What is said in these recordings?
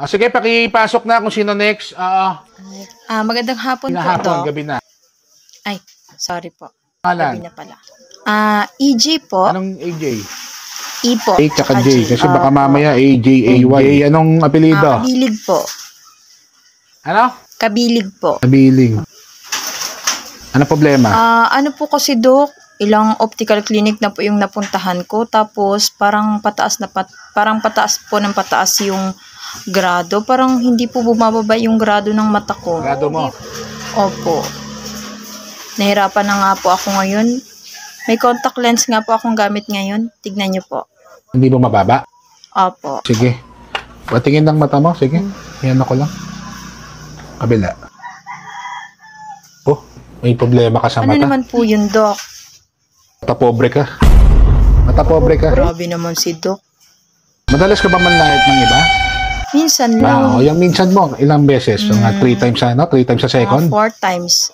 Sige, pakipasok na kung sino next. Magandang hapon po, Hapon, Doc. gabi na. Ay, sorry po. Alan. Gabi na pala. EJ po. Anong AJ? E po. A tsaka J. Kasi baka mamaya AJ, AY. Anong apelido? Kabilig po. Ano? Kabilig po. Kabiling. Ano problema? Ano po kasi, Doc, ilang optical clinic na po yung napuntahan ko. Tapos, parang pataas po ng pataas yung grado. Parang hindi po bumababa yung grado ng mata ko. Grado mo? Opo. Nahirapan na nga po ako ngayon. May contact lens nga po akong gamit ngayon. Tignan niyo po. Hindi mo mababa? Opo. Sige. Patingin ng mata mo. Sige. Yan ako lang. Kabila. Oh, may problema ka sa Ano mata. naman po yun, Doc? Mata pobre ka. Mata pobre ka. Grabe naman si Doc. Madalas ka ba manlait ng iba? Minsan lang. Yung minsan mo, ilang beses? So, 3 times sa 3 times sa second? 4 times.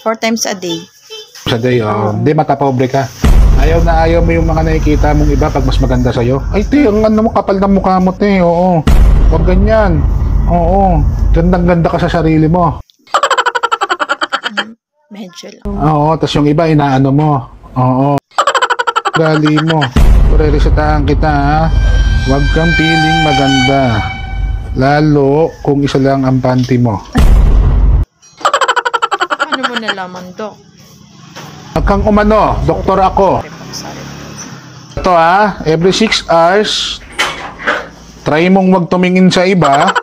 4 times a day. Sa day, hindi, mata pobre ka. Ayaw na ayaw mo yung mga nakikita mong iba pag mas maganda sa'yo. Ay, te, ang ano mo, kapal ng mukha mo, te. Oo. Huwag ganyan. Oo. Gandang-ganda ka sa sarili mo. Medyo lang. Oo, tas yung iba, inaano mo. Oo. Gali mo. Re-resetahan kita, ha. Huwag kang feeling maganda. Lalo kung isa lang ang panty mo. Ano mo nalaman, Doc? Huwag kang umano. Doktor ako. Sorry. Ito, ha. Every 6 hours, try mong wag tumingin sa iba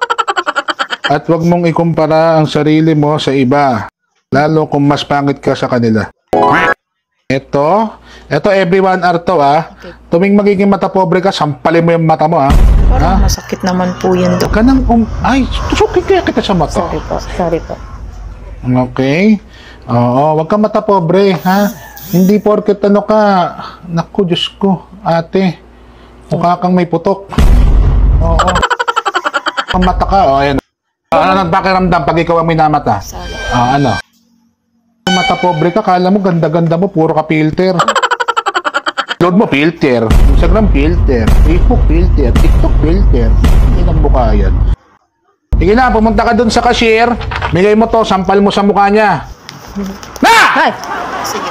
at wag mong ikumpara ang sarili mo sa iba. Lalo kung mas pangit ka sa kanila. Ito every 1 hour to, ha. Okay. Tuming magiging mata pobre ka, sampalin mo yung mata mo, ha. Parang masakit naman po yun, Doc. Huwag ka nang, ay, tusukin kaya kita sa mata. Sorry po. Okay? Oo, wag kang mata pobre, ha. Hindi porket ano ka, naku, Diyos ko, ate, mukha kang may putok. Oo. Ang mata ka, ayan. Ano nang pakiramdam pag ikaw ang minamata? Sorry. Ano? Mata pobre ka, kala mo ganda-ganda mo, puro ka filter. Load mo filter, Instagram filter, Facebook filter, TikTok filter. Hindi nang mukha yan. Sige na, pumunta ka dun sa cashier, bigay mo to, sampal mo sa mukha niya. Na! Sige.